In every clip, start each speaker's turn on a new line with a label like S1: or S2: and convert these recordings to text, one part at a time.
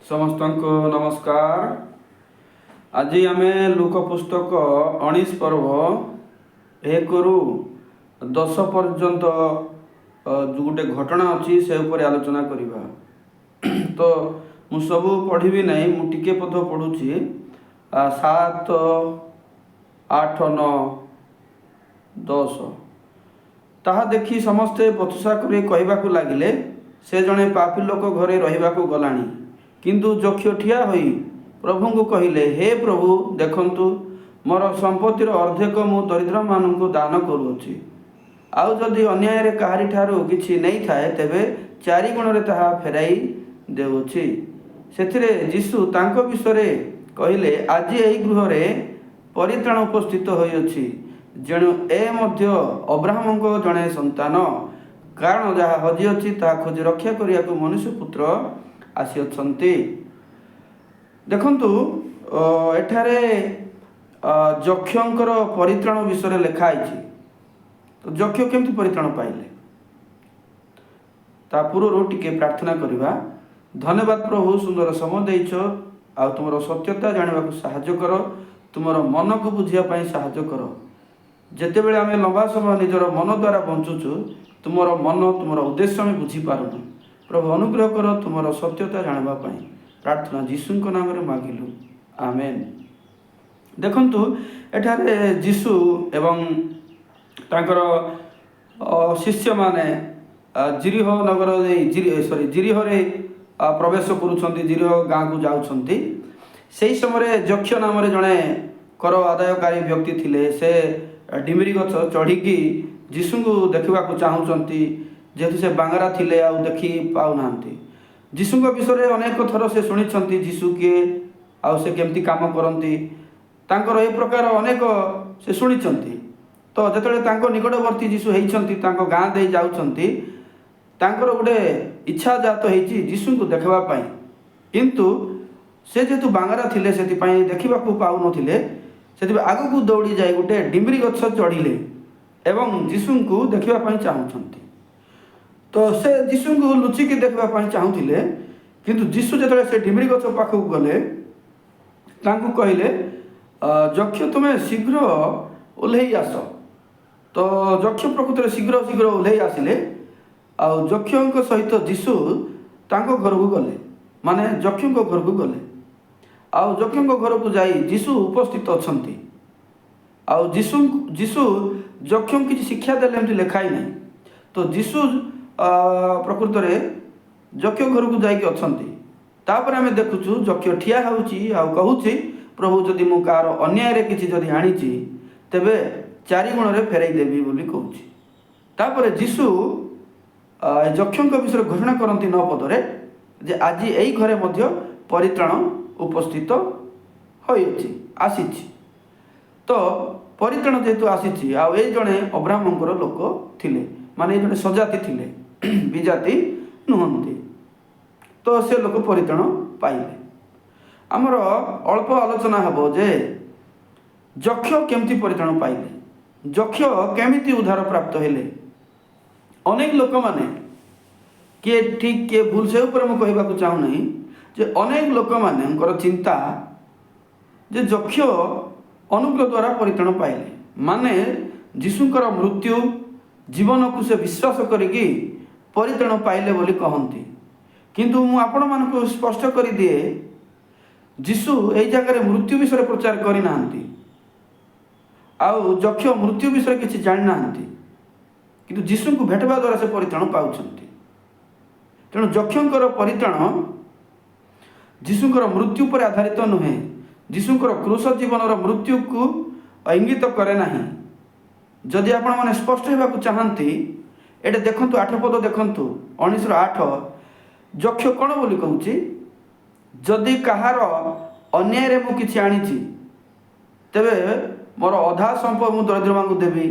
S1: समस्त को नमस्कार। आज आम लुक पुस्तक 19 पर्व 1 रु 10 पर्यंत जो गोटे घटना अच्छी से उपर आलोचना करवा। तो मु सब पढ़ी ना मुझे पद पढ़ुची 7, 8, 9, 10 ताहा देखी समस्ते बचसा कर कहवाक लगिले से जड़े पापी लोक घरे रहिबाकु गलानी। किंतु जक्ष ठिया होई प्रभु को कहले, हे प्रभु देखंतु मोर संपत्तिर अर्धेक मु दरिद्र मानू दान करुच्ची। आउ जदि अन्याय रे काहारी ठारू किछि नहीं थाए तेबे 4 गुण रे ताहा फेराई देउछि। सेथिरे यीशु तांको विषय कहले, आज एई गृह रे परित्राण उपस्थित होइछि, जेणु ए मध्य अब्राहम को जड़े संतान। कारण जहाँ हजि अच्छी ताहा खोज रक्षा करिया को मनुष्य पुत्र आसी। देखंतु एठारे जक्षंकर परित्राण विषय लिखाई। तो जक्ष केमती परित्राण पाइले ता पूर्व टिके प्रार्थना करिबा। धन्यवाद प्रभु, सुंदर समय देइछ। आ तुमरो सत्यता जानिबा को सहायता कर, तुमरो मन को बुझिया पई सहायता कर। जेतेबेले आमे लंबा समय निजर मन द्वारा बंचुचु, तुमरो मन तुमरो उद्देश्य में बुझी पारुनु। प्रभु अनुग्रह कर तुमरो सत्यता जानिबा पई। प्रार्थना यीशु को नाम रे मागिलु, आमेन। देखंतु एठारे यीशु एवं तांकर शिष्य माने जिरिह नगर जिरिह रे प्रवेश करुछंती। जिरिह गाँ को जाउछंती। सेही समय जक्ष नाम रे जणे कर आदायकारी व्यक्ति थिले। से डिमरी गछ चढ़िकी यीशु को देखा चाहूँगी, जेहेतु से बांगरा थिले आ देखी पाऊ नांती। यीशु विषय अनेक थर से शुणी यीशु किए आउ से केमती काम करती तांकर ए प्रकार अनेक से शुणी। तो जो निकटवर्ती यीशु होती गाँ दे जाउछंती, तांकर गोटे इच्छा जात होती यीशु को देखवाई। किंतु से जेतु बांगरा थिले से देखा पाऊ नथिले, से आग को दौड़ी जाए गोटे डिमरी गछ चढ़िले एवं यीशु को देखवाई चाहूँगी। तो से यीशु को लुचिकी देखवाई चाहूले। किंतु यीशु जो से डिमरी गछ पाखक गले तांकु कहले, जक्ष तुम्हें शीघ्र ओह्लई आस। तो जक्ष प्रकृत शीघ्र शीघ्र ओह्लई आसिले। आउ जक्ष सहित यीशु तांको घर को गले, माने जक्ष घर को गले। आउ जक्ष घर को जाई यीशु उपस्थित अछंती। आउ यीशु जक्ष किसी शिक्षा देले एमती लिखाई नहीं। तो यीशु प्रकृत में जक्ष घर को जाइए अछंती। तापर आमे देखुछु जक्ष ठिया होउची आ कहूची, प्रभु जदि मु कार अन्याय रे किछि जदि आनीची तेबे 4 गुण रे फेराई देबी बोली कहूची। तापर यीशु जक्ष विषय घोषणा करती 9 पदरे जे आज एई घरे मध्य परित्राण उपस्थित होइछि आसीछि। तो परित्राण जेहेतु आसीछि आ ए जणे अब्राहमंकर लोक थिले, माने जणे सजाति थिले, विजाति नुहंती। तो से लोक परित्राण पाइले। आमर अल्प आलोचना हबो जे जक्ष केमती परित्राण पाइले, जक्ष केमिति उद्धार प्राप्त हेले। अनेक लोक माने किए ठीक किए भूल से ऊपर मु कहबाकू चाहू नहीं जे अनेक लोक माने चिंता जे जक्ष अनुग्रह द्वारा परित्राण पाइले, माने यीशुकर मृत्यु जीवन को से विश्वास करिकी परित्राण पाइले बोली कहती। किंतु मु आपण मानक स्पष्ट कर दिए, यीशु एई जगह मृत्यु विषय प्रचार करि नांती। आउ जक्ष मृत्यु विषय किछि जानि नांती, किंतु यीशु को भेटवा द्वारा से परित्राण पाउछंती। तेणु जक्षंकर परित्राण यीशुकर मृत्यु पर आधारित नुहे, यीशुकर क्रूस जीवन मृत्यु को इंगित करे नाही। जदि आपण माने स्पष्ट होगा चाहती एटे देखंतु 8 पद देखंतु 19:8 जक्ष कौन बोली कहूची, जदि कहार अन्याय रे मु किछि आनीची तेबे मोर अधा संपद मु दरिद्र मानकु देबी।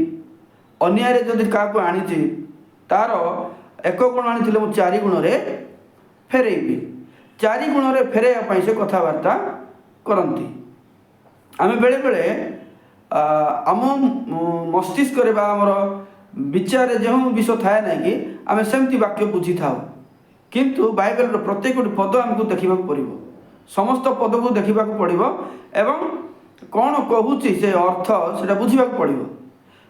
S1: अन्याय रे जदि काको आनीची तार 1 गुण आनीथिले मु 4 गुण रे फेरेइबी। 4 गुण रे फेरेया पई से कथावार्ता करंती। आमे बेले बेले आम मस्तिष्क आमर विचार जो विषय थाए ना कि आम सेमती वाक्य बुझी था। किंतु बाइबल प्रत्येक पद आमको देखा पड़ो समस्त पद को देखा पड़ो एवं कौन कहूँ से अर्थ से बुझा पड़ो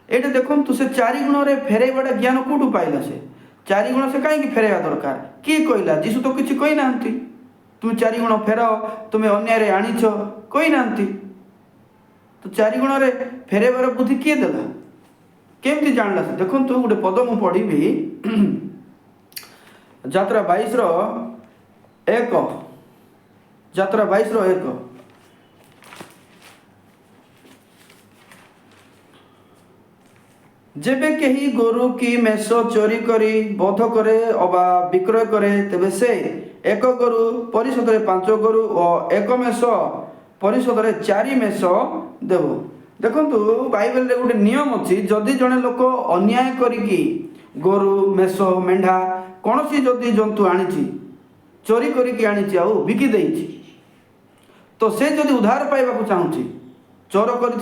S1: ये देखु से 4 गुण रे फेरैवाटा ज्ञान कौटू पाइला से 4 गुण से कहीं फेरैवा दरकार किए कहला जीशु तो किसी कही ना तुम 4 गुण फेराओ तुम्हें अन्याय आणिछ कही ना तो 4 गुण रे फेरैवार बुद्धि किए देला केमती जानला से देखो गोटे पद मु पढ़ी यात्रा 22 रो 1 यात्रा 22 रो 1 जेबे कहीं गोरु की मेष चोरी करी बोध करे अबा विक्रय करे तेबे से 1 गोरु परिशोध रे 5 गोरु और 1 मेष परिशोध रे 4 मेष देव देखु बाइबल रे गोटे नियम अच्छी जदि जड़े लोक अन्याय करिकी गोरु मेष मेढ़ा कौन सी जदि जंतु आनी चोरी करिकी आनी आउ बिकी देइछि तो से जदि उधार पाइबा चाहूँगी चोर कर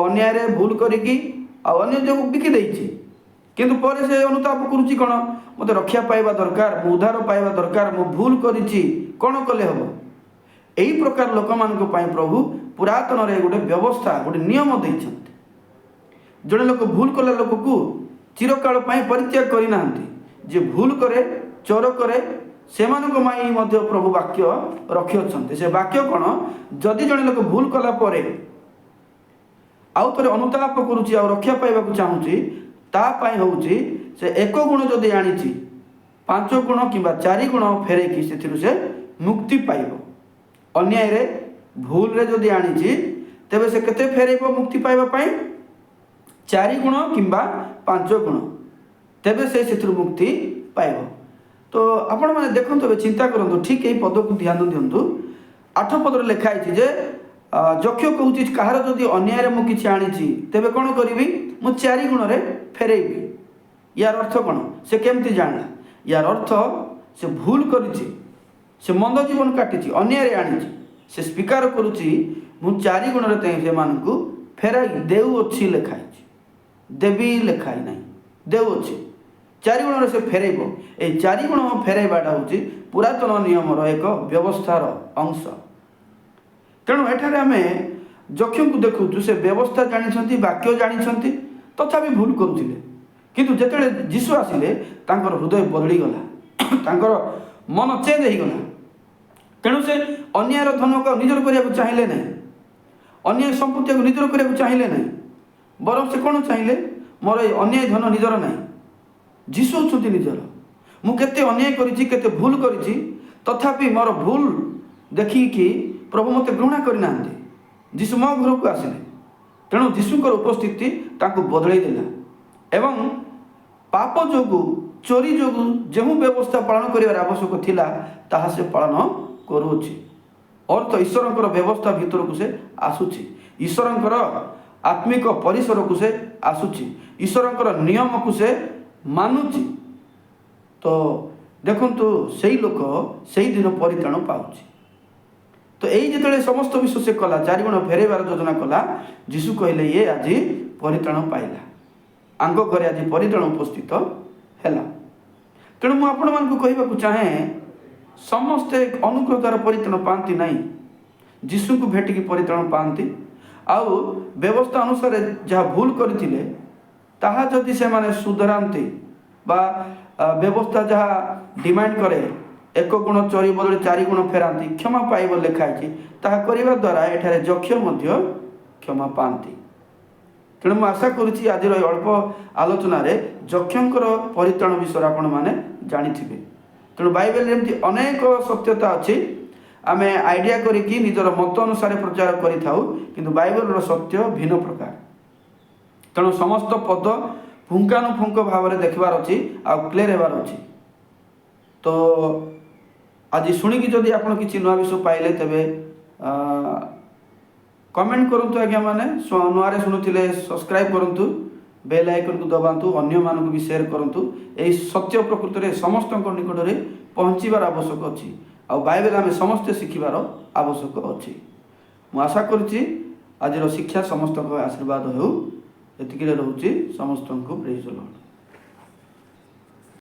S1: अन्याय रे भूल करिकी अन्य जो बिकी देइछि किंतु पर से अनुताप करुच्ची कौन मत रक्षा पाइबा दरकार मु उधार पाइबा दरकार मु भूल करिछि कौन कले हम यही प्रकार लोक मान प्रभु पुरातन रे गोटे व्यवस्था गोटे नियम देइछन्ति जड़े लोक भूल कला लोक को चिरकाल परित्याग करना जे भूल करे चोर करे से प्रभु वाक्य रखी अच्छा से वाक्य कौन जदि जड़े लोक भूल कला परे आउ थे अनुताप करुच्ची आ रक्षा पाइबा चाहूँगी तापाई हूँ से 1 गुण जदि आनी 5 गुण कि 4 गुण फेरैकी से मुक्ति पाइब अन्याय रे भूल रे जदि आनी तेबे से केते फेरैब मुक्ति पाइबा 4 गुण कि 5 गुण तेबे से मुक्ति पाइब तो आपण मैंने देखते चिंता करूँ ठीक यही पद को ध्यान दिंतु 8 पद लिखाई जे यक्ष कहूँ कहार जदि अन्याय मु कि आनी तेबे कौन करी मु 4 गुण रे फेरैबी यार अर्थ कौन से केमती जानला यार अर्थ से भूल करिछि से मंद जीवन काटिछि अन्याय रे आनी से स्वीकार करुछि मु 4 गुण रे से मानकु फेराई देउ अछि लेखाई देवी लेखाई नहीं देउ अछि 4 गुण रे से फेरैबो ए 4 गुण फेरैबाटा होछि पुरातन नियमर एक व्यवस्थार अंश तेणु एठारे आम यक्ष को देखु से व्यवस्था जानी वाक्य जानी तथापि भूल करुले किंतु जिते जीशु आसिले तांकर हृदय बदलीगला मन चेंज हो गला तेणु से अन्यायर धन को निजर करने चाहिए ना अन्याय संपत्ति को निजर करने चाहिए ना बरं से कौन चाहिए मोर अन्याय धन निजर ना जीशु होती निजर मुझे अन्याय करते भूल करी तथापि मोर भूल देखिकी प्रभु मत घृणा करना जीशु मो घर को आसिले तेणु जीशुकर उपस्थिति ताकू बदल देला एवं पाप जोगु चोरी जोगु जो व्यवस्था पालन कर आवश्यक थिला ताहा से पालन करुछि अर्थ ईश्वर व्यवस्था भीतर को से आसुछि ईश्वर आत्मिक परिसर को से आसुछि ईश्वर नियम को से मानुछि तो देखंतु सेही लोक सेही दिन परित्राण पाउछि तो यही जिते समस्त विश्व से कला 4 गुण फेरैबार योजना कला जीशु कहले ये आज परित्राण पाइला आंग घरे आज परित्राण उपस्थित है तेणु मुझे आपण मानक कहवाक चाहे समस्ते अनुग्रह द्वारा परित्राण पाती ना जीशु को भेटिकी परित्राण पाती आउ व्यवस्था अनुसार जहाँ भूल करते ताहा जदि से माने सुधरांती बा व्यवस्था जहाँ डिमांड करे 1 गुण चोरी बदले 4 गुण फेरांती क्षमा पाइब लिखाई ताहा करिबा द्वारा एठारे यक्ष मध्य क्षमा पाती तेणु मुझे आशा करुच्ची आज अल्प आलोचन यक्षर परित्राण विषय आपण मैंने जानी तेणु बाइबल एमती अनेक सत्यता अच्छी आम आइडिया करिकी निजर मत अनुसार प्रचार करिथाउ किंतु बाइबल सत्य भिन्न प्रकार तेणु समस्त पद पुंखानुपुंख भाव में देखबार अच्छी आ क्लियर होबार अच्छी तो आज शुणिकी जदि आप किसी नुआ विषय पाइले तेबे कमेंट करंतु आज्ञा माने नुआरे शुणुथिले सब्सक्राइब करंतु बेल आइकन को दबातु अन्य मानक भी शेयर करंतु एही सत्य प्रकृत में समस्त निकट में पहुँचबार आवश्यक अच्छी आ बाइबल आम समस्ते शिखिबार आवश्यक अच्छी मु आशा करुच्ची आज शिक्षा समस्त आशीर्वाद हो एतिक रोचे समस्त को प्रेज द लॉर्ड।